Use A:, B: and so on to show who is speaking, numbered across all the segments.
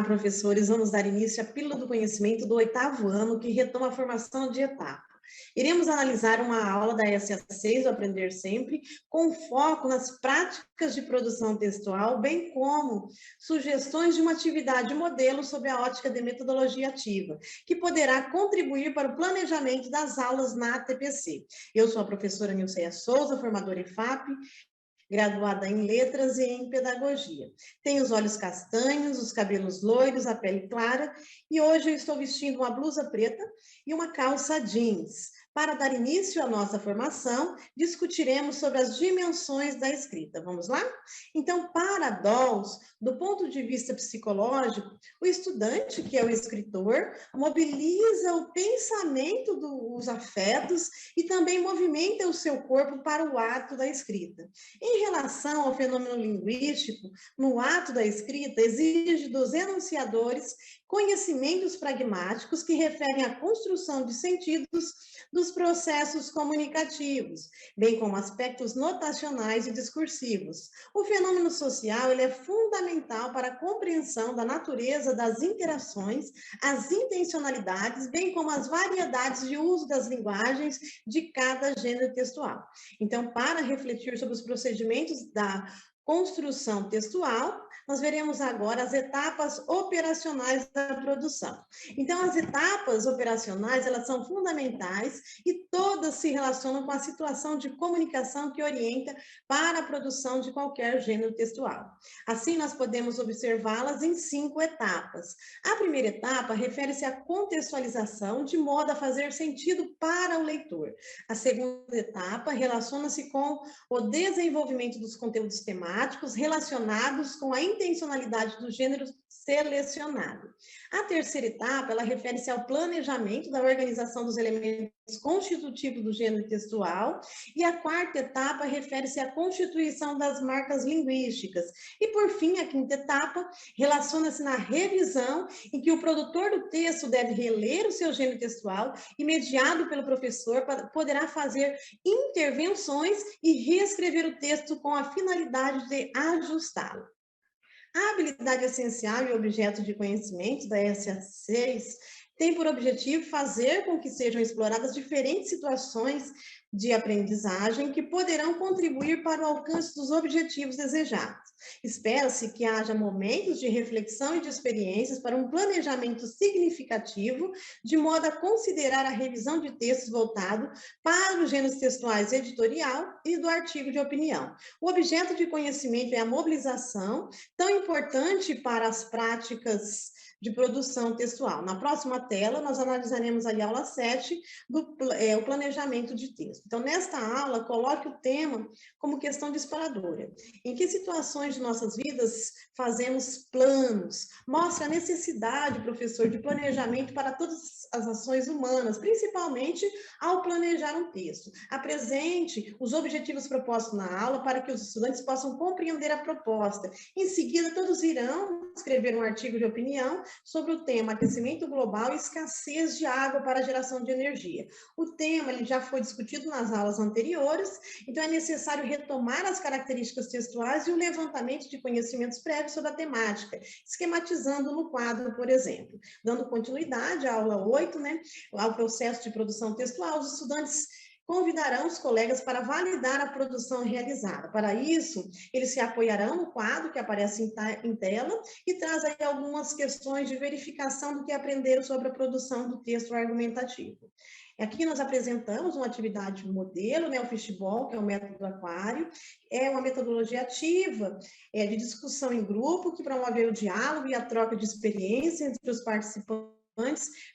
A: Olá, professores. Vamos dar início à Pílula do Conhecimento do 8º ano, que retoma a formação de etapa. Iremos analisar uma aula da SA6, do Aprender Sempre, com foco nas práticas de produção textual, bem como sugestões de uma atividade modelo sob a ótica de metodologia ativa, que poderá contribuir para o planejamento das aulas na TPC. Eu sou a professora Nilceia Souza, formadora IFAP, graduada em Letras e em Pedagogia. Tenho os olhos castanhos, os cabelos loiros, a pele clara, e hoje eu estou vestindo uma blusa preta e uma calça jeans. Para dar início à nossa formação, discutiremos sobre as dimensões da escrita. Vamos lá? Então, para Dawes, do ponto de vista psicológico, o estudante, que é o escritor, mobiliza o pensamento dos afetos e também movimenta o seu corpo para o ato da escrita. Em relação ao fenômeno linguístico, no ato da escrita, exige dos enunciadores conhecimentos pragmáticos que referem à construção de sentidos dos processos comunicativos, bem como aspectos notacionais e discursivos. O fenômeno social ele é fundamental para a compreensão da natureza das interações, as intencionalidades, bem como as variedades de uso das linguagens de cada gênero textual. Então, para refletir sobre os procedimentos da construção textual, nós veremos agora as etapas operacionais da produção. Então, as etapas operacionais, elas são fundamentais e todas se relacionam com a situação de comunicação que orienta para a produção de qualquer gênero textual. Assim, nós podemos observá-las em 5 etapas. A primeira etapa refere-se à contextualização, de modo a fazer sentido para o leitor. A segunda etapa relaciona-se com o desenvolvimento dos conteúdos temáticos relacionados com a intencionalidade do gênero selecionado. A terceira etapa, ela refere-se ao planejamento da organização dos elementos constitutivos do gênero textual, e a quarta etapa refere-se à constituição das marcas linguísticas. E, por fim, a quinta etapa relaciona-se na revisão, em que o produtor do texto deve reler o seu gênero textual e, mediado pelo professor, poderá fazer intervenções e reescrever o texto com a finalidade de ajustá-lo. A habilidade essencial e objeto de conhecimento da SA6 tem por objetivo fazer com que sejam exploradas diferentes situações de aprendizagem que poderão contribuir para o alcance dos objetivos desejados. Espera-se que haja momentos de reflexão e de experiências para um planejamento significativo, de modo a considerar a revisão de textos voltado para os gêneros textuais editorial e do artigo de opinião. O objeto de conhecimento é a mobilização, tão importante para as práticas de produção textual. Na próxima tela, nós analisaremos ali a aula 7, o planejamento de texto. Então, nesta aula, coloque o tema como questão disparadora. Em que situações de nossas vidas fazemos planos? Mostra a necessidade, professor, de planejamento para todas as ações humanas, principalmente ao planejar um texto. Apresente os objetivos propostos na aula para que os estudantes possam compreender a proposta. Em seguida, todos irão escrever um artigo de opinião sobre o tema aquecimento global e escassez de água para a geração de energia. O tema ele já foi discutido nas aulas anteriores, então é necessário retomar as características textuais e o levantamento de conhecimentos prévios sobre a temática, esquematizando no quadro, por exemplo. Dando continuidade à aula 8, ao processo de produção textual, os estudantes convidarão os colegas para validar a produção realizada. Para isso, eles se apoiarão no quadro que aparece em tela e traz aí algumas questões de verificação do que aprenderam sobre a produção do texto argumentativo. Aqui nós apresentamos uma atividade modelo, o fishball, que é o método aquário, é uma metodologia ativa de discussão em grupo que promove o diálogo e a troca de experiência entre os participantes,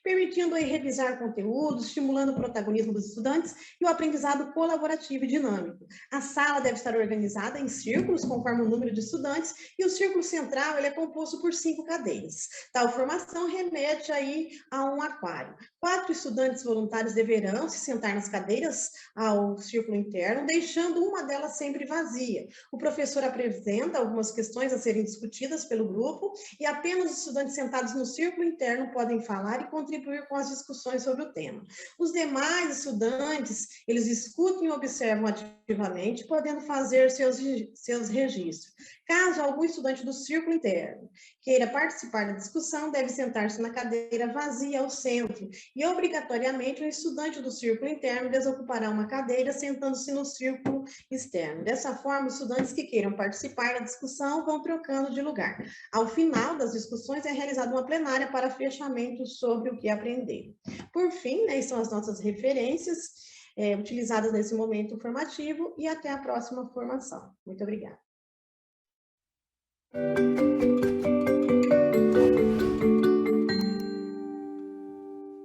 A: permitindo aí revisar conteúdos, estimulando o protagonismo dos estudantes e o aprendizado colaborativo e dinâmico. A sala deve estar organizada em círculos, conforme o número de estudantes, e o círculo central ele é composto por 5 cadeiras. Tal formação remete aí a um aquário. 4 estudantes voluntários deverão se sentar nas cadeiras ao círculo interno, deixando uma delas sempre vazia. O professor apresenta algumas questões a serem discutidas pelo grupo e apenas os estudantes sentados no círculo interno podem falar e contribuir com as discussões sobre o tema. Os demais estudantes, eles escutam e observam ativamente, podendo fazer seus registros. Caso algum estudante do círculo interno queira participar da discussão, deve sentar-se na cadeira vazia ao centro e, obrigatoriamente, o estudante do círculo interno desocupará uma cadeira sentando-se no círculo externo. Dessa forma, os estudantes que queiram participar da discussão vão trocando de lugar. Ao final das discussões, é realizada uma plenária para fechamento sobre o que aprenderam. Por fim, né, são as nossas referências utilizadas nesse momento formativo e até a próxima formação. Muito obrigada.